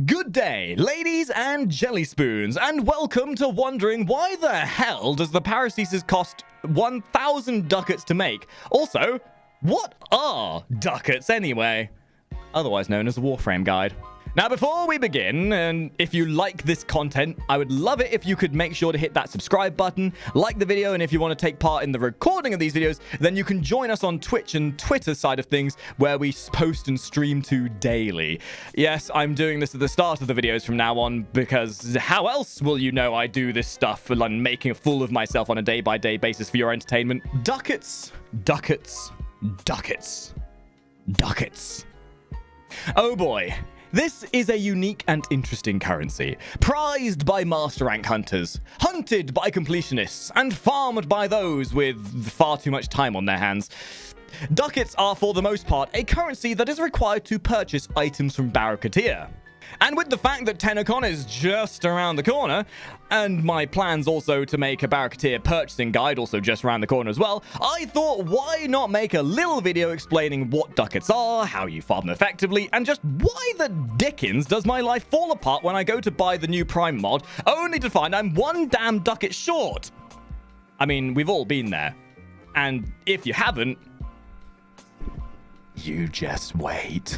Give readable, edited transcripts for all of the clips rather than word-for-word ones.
Good day, ladies and jelly spoons, and welcome to wondering why the hell does the Paracesis cost 1,000 ducats to make? Also, what are ducats anyway? Otherwise known as a Warframe guide. Now, before we begin, and if you like this content, I would love it if you could make sure to hit that subscribe button, like the video, and if you want to take part in the recording of these videos, then you can join us on Twitch and Twitter side of things, where we post and stream to daily. Yes, I'm doing this at the start of the videos from now on, because how else will you know I do this stuff for like, making a fool of myself on a day-by-day basis for your entertainment? Ducats, ducats, ducats, ducats. Oh boy. This is a unique and interesting currency, prized by master rank hunters, hunted by completionists, and farmed by those with far too much time on their hands. Ducats are, for the most part, a currency that is required to purchase items from Baro Kiteer. And with the fact that TennoCon is just around the corner, and my plans also to make a Baro Kiteer purchasing guide also just around the corner as well, I thought why not make a little video explaining what ducats are, how you farm them effectively, and just why the dickens does my life fall apart when I go to buy the new Prime mod, only to find I'm one damn ducat short. I mean, we've all been there. And if you haven't, you just wait.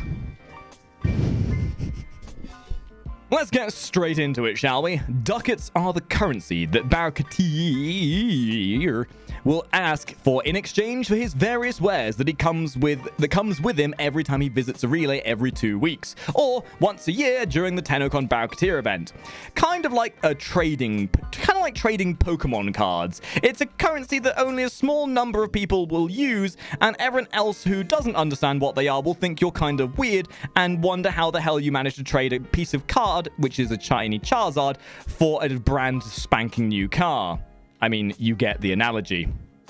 Let's get straight into it, shall we? Ducats are the currency that Baro Kiteer will ask for in exchange for his various wares that comes with him every time he visits a relay every 2 weeks, or once a year during the TennoCon Baro Kiteer event. Kind of like trading Pokemon cards. It's a currency that only a small number of people will use, and everyone else who doesn't understand what they are will think you're kind of weird and wonder how the hell you managed to trade a piece of card, which is a shiny Charizard, for a brand spanking new car. I mean, you get the analogy.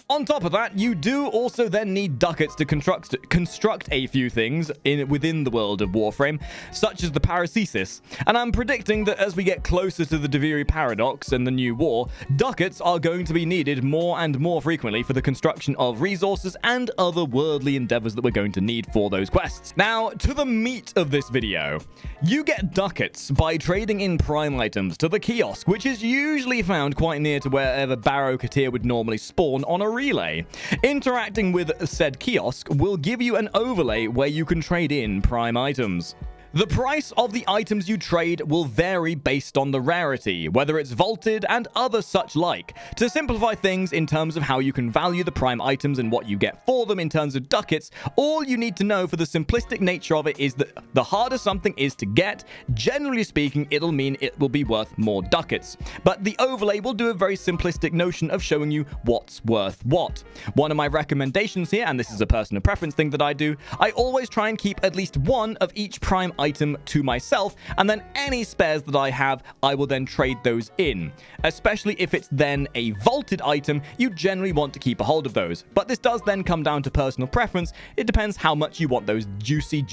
On top of that, you do also then need ducats to construct a few things within the world of Warframe, such as the Paracesis. And I'm predicting that as we get closer to the Deviri Paradox and the new war, ducats are going to be needed more and more frequently for the construction of resources and other worldly endeavors that we're going to need for those quests. Now, to the meat of this video. You get ducats by trading in prime items to the kiosk, which is usually found quite near to wherever Baro Kiteer would normally spawn on a relay. Interacting with said kiosk will give you an overlay where you can trade in prime items. The price of the items you trade will vary based on the rarity, whether it's vaulted and other such like. To simplify things in terms of how you can value the prime items and what you get for them in terms of ducats, all you need to know for the simplistic nature of it is that the harder something is to get, generally speaking, it'll mean it will be worth more ducats. But the overlay will do a very simplistic notion of showing you what's worth what. One of my recommendations here, and this is a personal preference thing that I do, I always try and keep at least one of each prime item to myself, and then any spares that I have, I will then trade those in. Especially if it's then a vaulted item, you generally want to keep a hold of those. But this does then come down to personal preference. It depends how much you want those juicy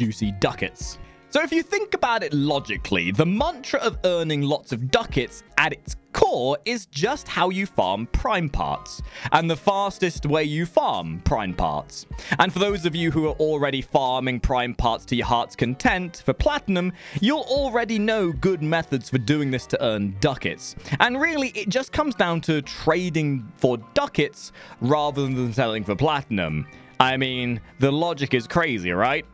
ducats. So if you think about it logically, the mantra of earning lots of ducats at its core is just how you farm prime parts, and the fastest way you farm prime parts. And for those of you who are already farming prime parts to your heart's content for platinum, you'll already know good methods for doing this to earn ducats. And really, it just comes down to trading for ducats rather than selling for platinum. I mean, the logic is crazy, right?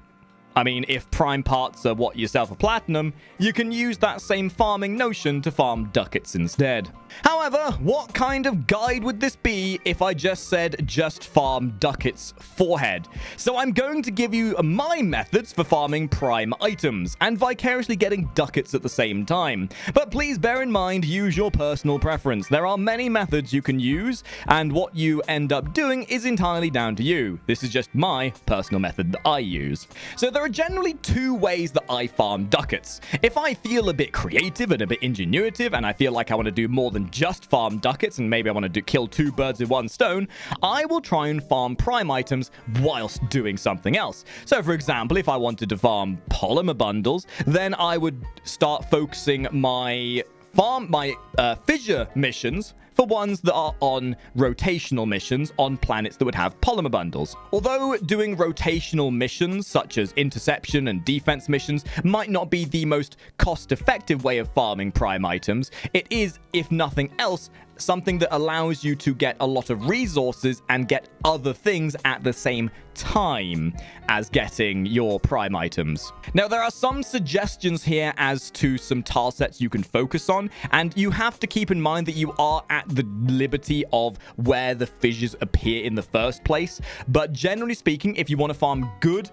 I mean, if prime parts are what you sell for platinum, you can use that same farming notion to farm ducats instead. However, what kind of guide would this be if I just said just farm ducats forehead? So I'm going to give you my methods for farming prime items and vicariously getting ducats at the same time. But please bear in mind, use your personal preference. There are many methods you can use, and what you end up doing is entirely down to you. This is just my personal method that I use. So there are generally two ways that I farm ducats. If I feel a bit creative and a bit ingenuitive, and I feel like I want to do more than just farm ducats, and maybe I want to kill two birds with one stone, I will try and farm prime items whilst doing something else. So for example, if I wanted to farm polymer bundles, then I would start focusing my fissure missions for ones that are on rotational missions on planets that would have polymer bundles. Although doing rotational missions such as interception and defense missions might not be the most cost-effective way of farming prime items, it is, if nothing else, something that allows you to get a lot of resources and get other things at the same time as getting your prime items. Now, there are some suggestions here as to some tile sets you can focus on, and you have to keep in mind that you are at the liberty of where the fissures appear in the first place. But generally speaking, if you want to farm good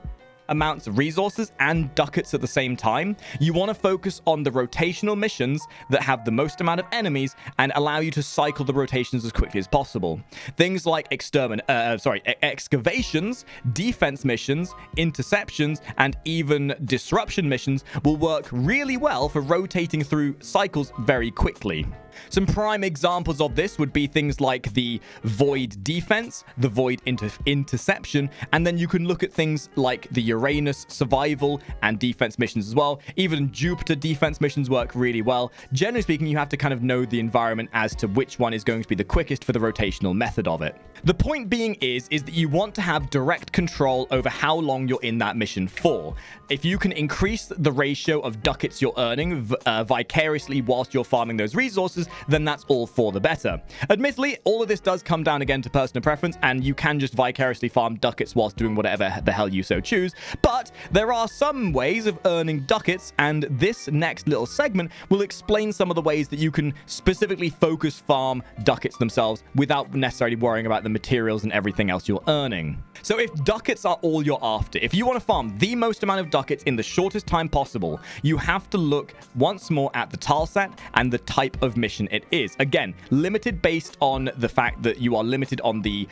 amounts of resources and ducats at the same time, you want to focus on the rotational missions that have the most amount of enemies and allow you to cycle the rotations as quickly as possible. Things like excavations, defense missions, interceptions, and even disruption missions will work really well for rotating through cycles very quickly. Some prime examples of this would be things like the Void Defense, the Void Interception, and then you can look at things like the Uranus Survival and Defense missions as well. Even Jupiter Defense missions work really well. Generally speaking, you have to kind of know the environment as to which one is going to be the quickest for the rotational method of it. The point being is that you want to have direct control over how long you're in that mission for. If you can increase the ratio of ducats you're earning vicariously whilst you're farming those resources, then that's all for the better. Admittedly, all of this does come down again to personal preference, and you can just vicariously farm ducats whilst doing whatever the hell you so choose, but there are some ways of earning ducats, and this next little segment will explain some of the ways that you can specifically focus farm ducats themselves without necessarily worrying about the materials and everything else you're earning. So if ducats are all you're after, if you want to farm the most amount of ducats in the shortest time possible, you have to look once more at the tile set and the type of mission it is. Again, limited based on the fact that you are limited on the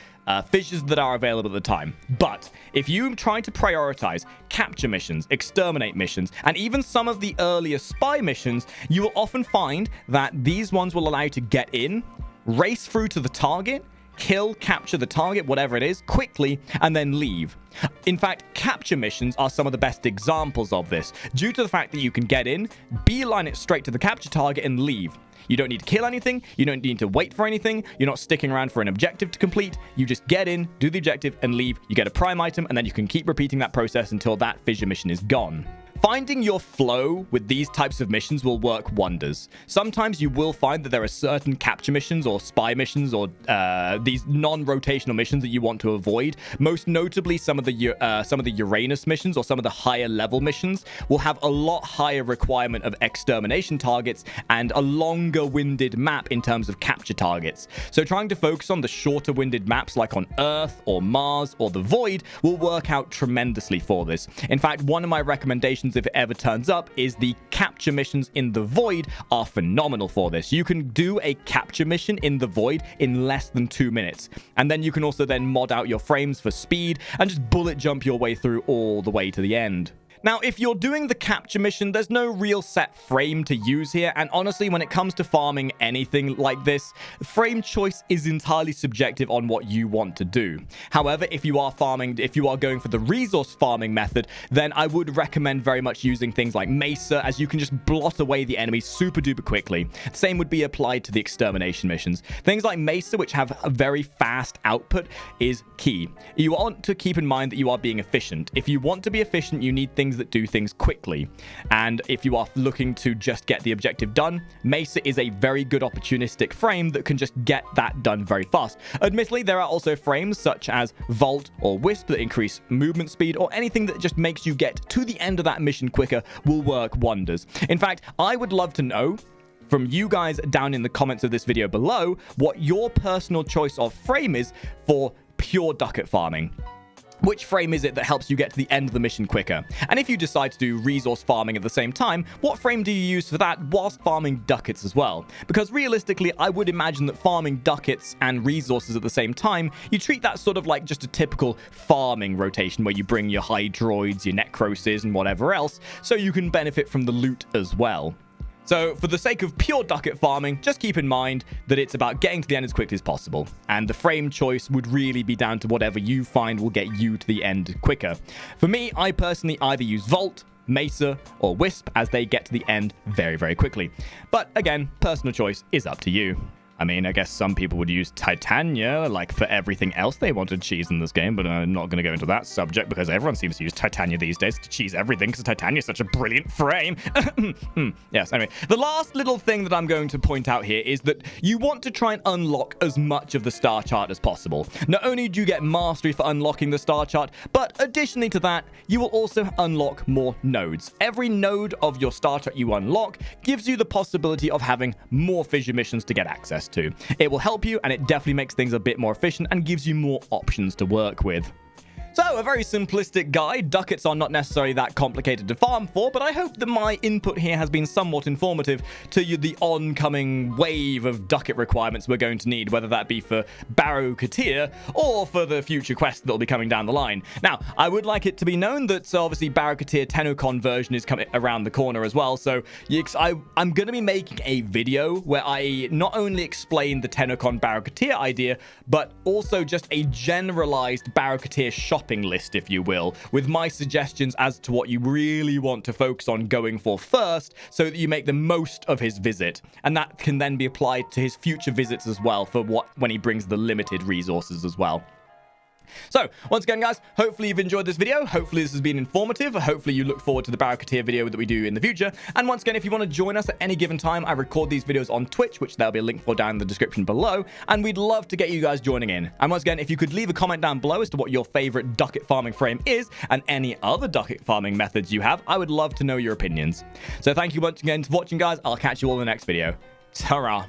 fissures that are available at the time. But if you try to prioritize capture missions, exterminate missions, and even some of the earlier spy missions, you will often find that these ones will allow you to get in, race through to the target, kill, capture the target, whatever it is, quickly, and then leave. In fact, capture missions are some of the best examples of this, due to the fact that you can get in, beeline it straight to the capture target, and leave. You don't need to kill anything. You don't need to wait for anything. You're not sticking around for an objective to complete. You just get in, do the objective, and leave. You get a prime item, and then you can keep repeating that process until that fissure mission is gone. Finding your flow with these types of missions will work wonders. Sometimes you will find that there are certain capture missions or spy missions or these non-rotational missions that you want to avoid. Most notably, some of the Uranus missions or some of the higher level missions will have a lot higher requirement of extermination targets and a longer winded map in terms of capture targets. So trying to focus on the shorter winded maps like on Earth or Mars or the Void will work out tremendously for this. In fact, one of my recommendations, if it ever turns up, is the capture missions in the Void are phenomenal for this. You can do a capture mission in the Void in less than 2 minutes, and then you can also then mod out your frames for speed and just bullet jump your way through all the way to the end. Now, if you're doing the capture mission, there's no real set frame to use here, and honestly, when it comes to farming anything like this, frame choice is entirely subjective on what you want to do. However, if you are going for the resource farming method, then I would recommend very much using things like Mesa, as you can just blot away the enemy super duper quickly. Same would be applied to the extermination missions. Things like Mesa, which have a very fast output, is key. You want to keep in mind that you are being efficient. If you want to be efficient, you need things that do things quickly. And if you are looking to just get the objective done, Mesa is a very good opportunistic frame that can just get that done very fast. Admittedly, there are also frames such as Volt or Wisp that increase movement speed, or anything that just makes you get to the end of that mission quicker will work wonders. In fact, I would love to know from you guys down in the comments of this video below what your personal choice of frame is for pure ducat farming. Which frame is it that helps you get to the end of the mission quicker? And if you decide to do resource farming at the same time, what frame do you use for that whilst farming ducats as well? Because realistically, I would imagine that farming ducats and resources at the same time, you treat that sort of like just a typical farming rotation where you bring your Hydroids, your Necroses, and whatever else, so you can benefit from the loot as well. So for the sake of pure ducat farming, just keep in mind that it's about getting to the end as quickly as possible. And the frame choice would really be down to whatever you find will get you to the end quicker. For me, I personally either use Volt, Mesa, or Wisp as they get to the end very, very quickly. But again, personal choice is up to you. I mean, I guess some people would use Titania, like, for everything else they want to cheese in this game, but I'm not going to go into that subject because everyone seems to use Titania these days to cheese everything because Titania is such a brilliant frame. Yes, anyway, the last little thing that I'm going to point out here is that you want to try and unlock as much of the star chart as possible. Not only do you get mastery for unlocking the star chart, but additionally to that, you will also unlock more nodes. Every node of your star chart you unlock gives you the possibility of having more fissure missions to get access to. It will help you, and it definitely makes things a bit more efficient and gives you more options to work with. So, a very simplistic guide. Ducats are not necessarily that complicated to farm for, but I hope that my input here has been somewhat informative to you, the oncoming wave of ducat requirements we're going to need, whether that be for Baro Kiteer or for the future quests that will be coming down the line. Now, I would like it to be known that obviously Baro Kiteer Tenocon version is coming around the corner as well, so I'm going to be making a video where I not only explain the Tenocon Baro Kiteer idea, but also just a generalized Baro Kiteer shopping list, if you will, with my suggestions as to what you really want to focus on going for first, so that you make the most of his visit, and that can then be applied to his future visits as well for when he brings the limited resources as well. So, once again, guys, hopefully you've enjoyed this video. Hopefully this has been informative. Hopefully you look forward to the Baro Kiteer video that we do in the future. And once again, if you want to join us at any given time, I record these videos on Twitch, which there'll be a link for down in the description below. And we'd love to get you guys joining in. And once again, if you could leave a comment down below as to what your favorite ducat farming frame is and any other ducat farming methods you have, I would love to know your opinions. So thank you once again for watching, guys. I'll catch you all in the next video. Ta-ra.